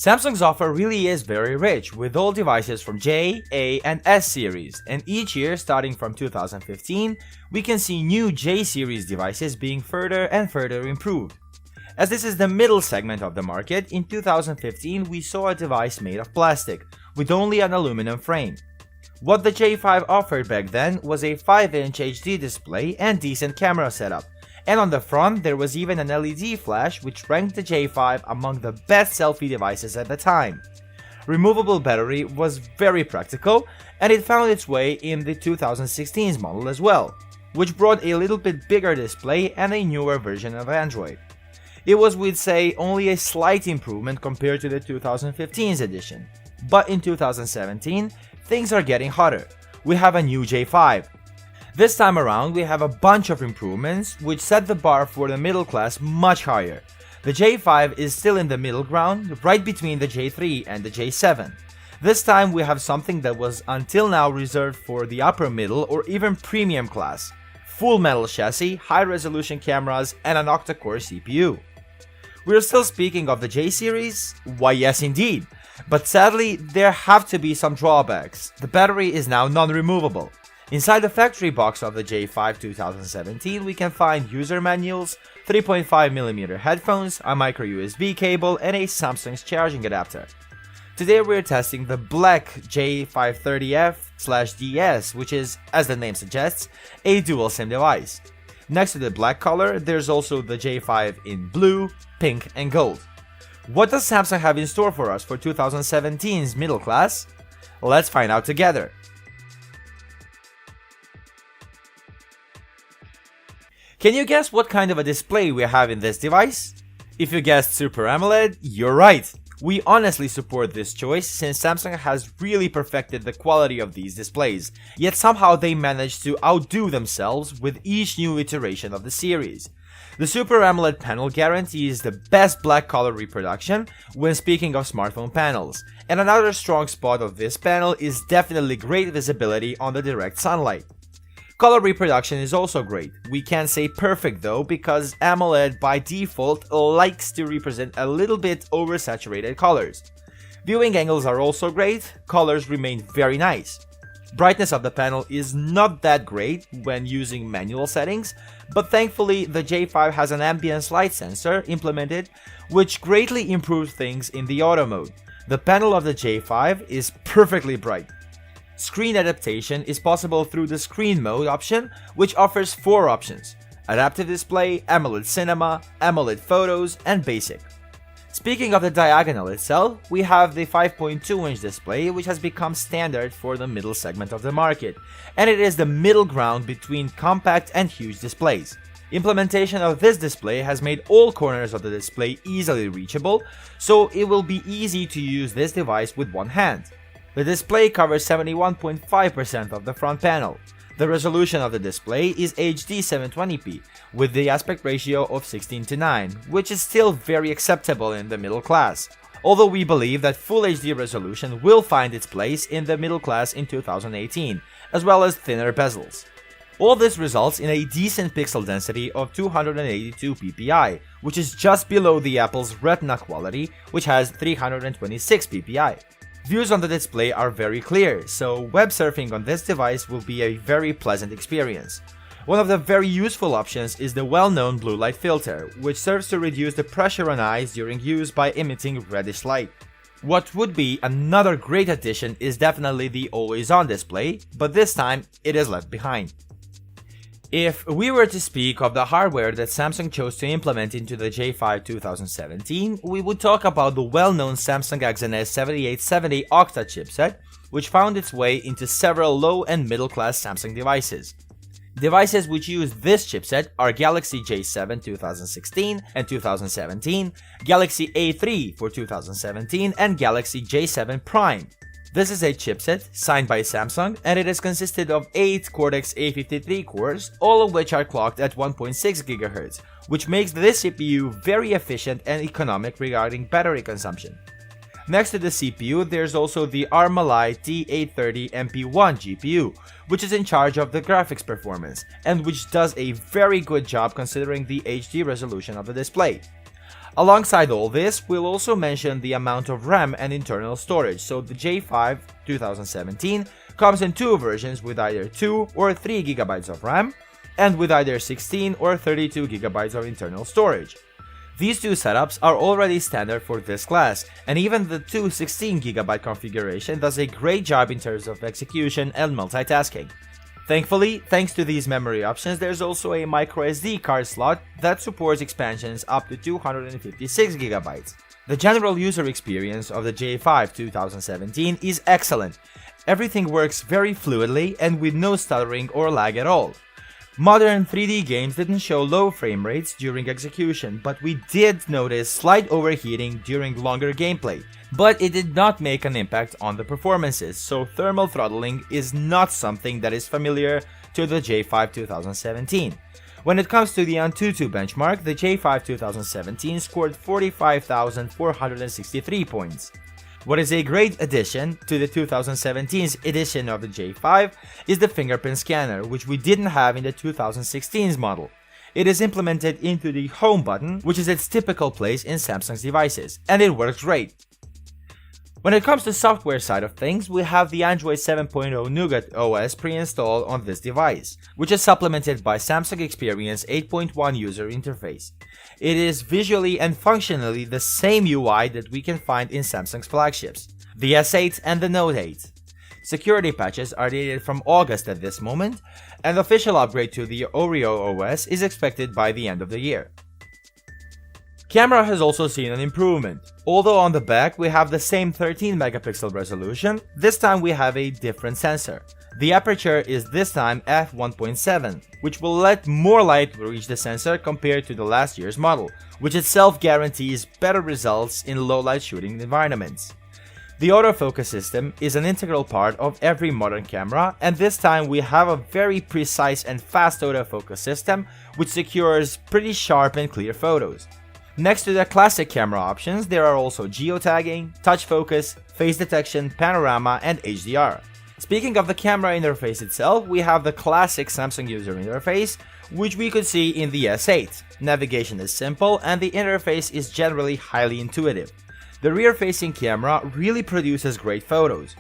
Samsung's offer really is very rich, with all devices from J, A, and S series, and each year starting from 2015, we can see new J series devices being further and further improved. As this is the middle segment of the market, in 2015 we saw a device made of plastic, with only an aluminum frame. What the J5 offered back then was a 5-inch HD display and decent camera setup, and on the front there was even an LED flash which ranked the J5 among the best selfie devices at the time. Removable battery was very practical, and it found its way in the 2016's model as well, which brought a little bit bigger display and a newer version of Android. It was, we'd say, only a slight improvement compared to the 2015's edition. But in 2017, things are getting hotter. We have a new J5. This time around, we have a bunch of improvements which set the bar for the middle class much higher. The J5 is still in the middle ground, right between the J3 and the J7. This time we have something that was until now reserved for the upper middle or even premium class. Full metal chassis, high-resolution cameras, and an octa-core CPU. We're still speaking of the J series? Why yes indeed, but sadly there have to be some drawbacks. The battery is now non-removable. Inside the factory box of the J5 2017 we can find user manuals, 3.5mm headphones, a micro USB cable, and a Samsung's charging adapter. Today we're testing the black J530F/DS, which is, as the name suggests, a dual SIM device. Next to the black color, there's also the J5 in blue, pink, and gold. What does Samsung have in store for us for 2017's middle class? Let's find out together. Can you guess what kind of a display we have in this device? If you guessed Super AMOLED, you're right. We honestly support this choice since Samsung has really perfected the quality of these displays, yet somehow they managed to outdo themselves with each new iteration of the series. The Super AMOLED panel guarantees the best black color reproduction when speaking of smartphone panels, and another strong spot of this panel is definitely great visibility on the direct sunlight. Color reproduction is also great. We can't say perfect though, because AMOLED by default likes to represent a little bit oversaturated colors. Viewing angles are also great, colors remain very nice. Brightness of the panel is not that great when using manual settings, but thankfully the J5 has an ambient light sensor implemented, which greatly improves things in the auto mode. The panel of the J5 is perfectly bright. Screen adaptation is possible through the screen mode option, which offers 4 options: Adaptive Display, AMOLED Cinema, AMOLED Photos, and Basic. Speaking of the diagonal itself, we have the 5.2-inch display, which has become standard for the middle segment of the market, and it is the middle ground between compact and huge displays. Implementation of this display has made all corners of the display easily reachable, so it will be easy to use this device with one hand. The display covers 71.5% of the front panel. The resolution of the display is HD 720p, with the aspect ratio of 16:9, which is still very acceptable in the middle class, although we believe that Full HD resolution will find its place in the middle class in 2018, as well as thinner bezels. All this results in a decent pixel density of 282 ppi, which is just below the Apple's Retina quality, which has 326 ppi. Views on the display are very clear, so web surfing on this device will be a very pleasant experience. One of the very useful options is the well-known blue light filter, which serves to reduce the pressure on eyes during use by emitting reddish light. What would be another great addition is definitely the always-on display, but this time it is left behind. If we were to speak of the hardware that Samsung chose to implement into the J5 2017, we would talk about the well-known Samsung XNS 7870 Octa chipset, which found its way into several low and middle-class Samsung devices. Devices which use this chipset are Galaxy J7 2016 and 2017, Galaxy A3 for 2017, and Galaxy J7 Prime. This is a chipset signed by Samsung, and it is consisted of 8 Cortex A53 cores, all of which are clocked at 1.6 GHz, which makes this CPU very efficient and economic regarding battery consumption. Next to the CPU, there's also the Armalite T830 MP1 GPU, which is in charge of the graphics performance, and which does a very good job considering the HD resolution of the display. Alongside all this, we'll also mention the amount of RAM and internal storage. So the J5 2017 comes in two versions with either 2 or 3 GB of RAM and with either 16 or 32 GB of internal storage. These two setups are already standard for this class, and even the 216 GB configuration does a great job in terms of execution and multitasking. Thankfully, thanks to these memory options, there's also a microSD card slot that supports expansions up to 256 GB. The general user experience of the J5 2017 is excellent. Everything works very fluidly and with no stuttering or lag at all. Modern 3D games didn't show low frame rates during execution, but we did notice slight overheating during longer gameplay. But it did not make an impact on the performances, so thermal throttling is not something that is familiar to the J5 2017. When it comes to the Antutu benchmark, the J5 2017 scored 45,463 points. What is a great addition to the 2017's edition of the J5 is the fingerprint scanner, which we didn't have in the 2016's model. It is implemented into the home button, which is its typical place in Samsung's devices, and it works great. When it comes to software side of things, we have the Android 7.0 Nougat OS pre-installed on this device, which is supplemented by Samsung Experience 8.1 user interface. It is visually and functionally the same UI that we can find in Samsung's flagships, the S8 and the Note 8. Security patches are dated from August at this moment, and official upgrade to the Oreo OS is expected by the end of the year. Camera has also seen an improvement. Although on the back we have the same 13 megapixel resolution, this time we have a different sensor. The aperture is this time f1.7, which will let more light reach the sensor compared to the last year's model, which itself guarantees better results in low light shooting environments. The autofocus system is an integral part of every modern camera, and this time we have a very precise and fast autofocus system which secures pretty sharp and clear photos. Next to the classic camera options, there are also geotagging, touch focus, face detection, panorama, and HDR. Speaking of the camera interface itself, we have the classic Samsung user interface, which we could see in the S8. Navigation is simple, and the interface is generally highly intuitive. The rear-facing camera really produces great photos.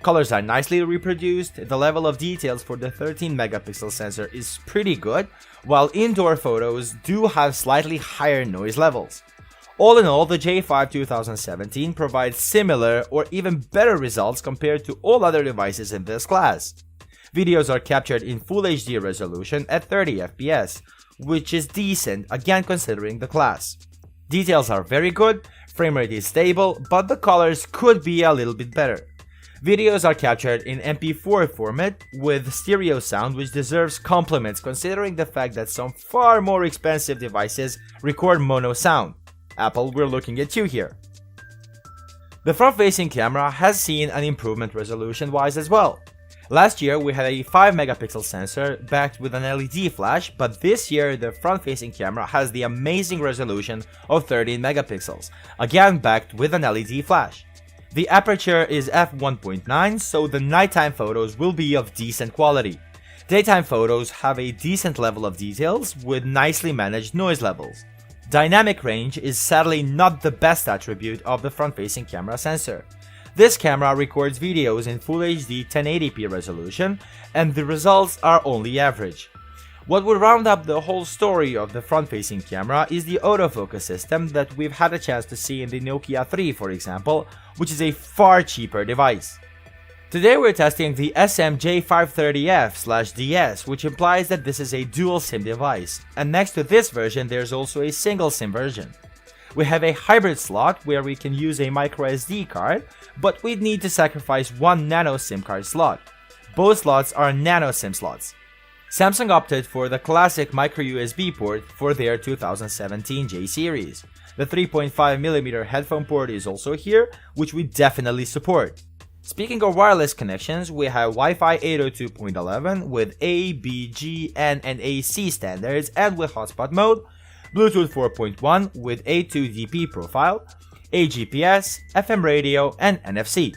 Colors are nicely reproduced, the level of details for the 13 megapixel sensor is pretty good, while indoor photos do have slightly higher noise levels. All in all, the J5 2017 provides similar or even better results compared to all other devices in this class. Videos are captured in Full HD resolution at 30 FPS, which is decent again considering the class. Details are very good, frame rate is stable, but the colors could be a little bit better. Videos are captured in MP4 format with stereo sound, which deserves compliments considering the fact that some far more expensive devices record mono sound. Apple, we're looking at you here. The front-facing camera has seen an improvement resolution-wise as well. Last year we had a 5 megapixel sensor backed with an LED flash, but this year the front-facing camera has the amazing resolution of 13 megapixels, again backed with an LED flash. The aperture is f1.9, so the nighttime photos will be of decent quality. Daytime photos have a decent level of details with nicely managed noise levels. Dynamic range is sadly not the best attribute of the front-facing camera sensor. This camera records videos in Full HD 1080p resolution, and the results are only average. What would round up the whole story of the front-facing camera is the autofocus system that we've had a chance to see in the Nokia 3, for example, which is a far cheaper device. Today we're testing the SMJ530F/DS, which implies that this is a dual SIM device, and next to this version there's also a single SIM version. We have a hybrid slot where we can use a microSD card, but we'd need to sacrifice one nano SIM card slot. Both slots are nano SIM slots. Samsung opted for the classic microUSB port for their 2017 J series. The 3.5mm headphone port is also here, which we definitely support. Speaking of wireless connections, we have Wi-Fi 802.11 with A, B, G, N, and AC standards and with hotspot mode, Bluetooth 4.1 with A2DP profile, AGPS, FM radio, and NFC.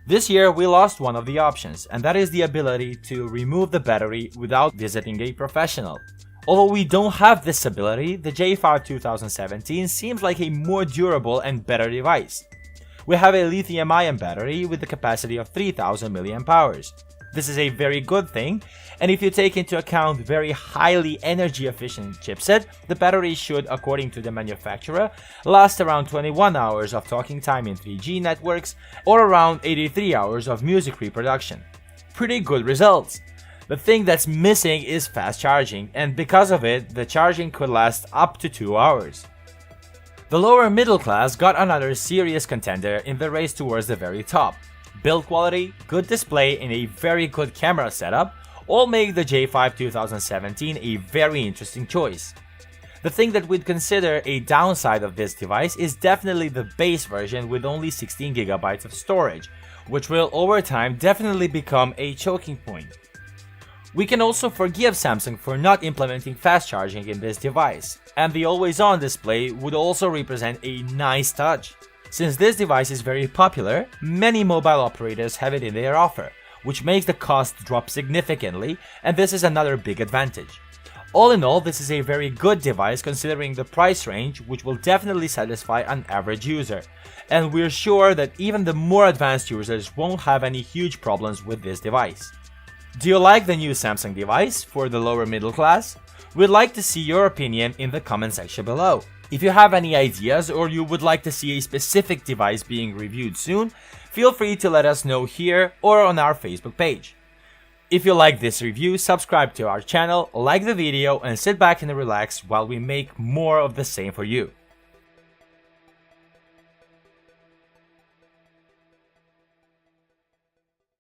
This year we lost one of the options, and that is the ability to remove the battery without visiting a professional. Although we don't have this ability, the J5 2017 seems like a more durable and better device. We have a lithium-ion battery with the capacity of 3000 mAh. This is a very good thing, and if you take into account very highly energy efficient chipset, the battery should, according to the manufacturer, last around 21 hours of talking time in 3G networks or around 83 hours of music reproduction. Pretty good results. The thing that's missing is fast charging, and because of it, the charging could last up to 2 hours. The lower middle class got another serious contender in the race towards the very top. Build quality, good display, and a very good camera setup all make the J5 2017 a very interesting choice. The thing that we'd consider a downside of this device is definitely the base version with only 16GB of storage, which will over time definitely become a choking point. We can also forgive Samsung for not implementing fast charging in this device, and the always-on display would also represent a nice touch. Since this device is very popular, many mobile operators have it in their offer, which makes the cost drop significantly, and this is another big advantage. All in all, this is a very good device considering the price range, which will definitely satisfy an average user, and we're sure that even the more advanced users won't have any huge problems with this device. Do you like the new Samsung device for the lower middle class? We'd like to see your opinion in the comment section below. If you have any ideas or you would like to see a specific device being reviewed soon, feel free to let us know here or on our Facebook page. If you like this review, subscribe to our channel, like the video, and sit back and relax while we make more of the same for you.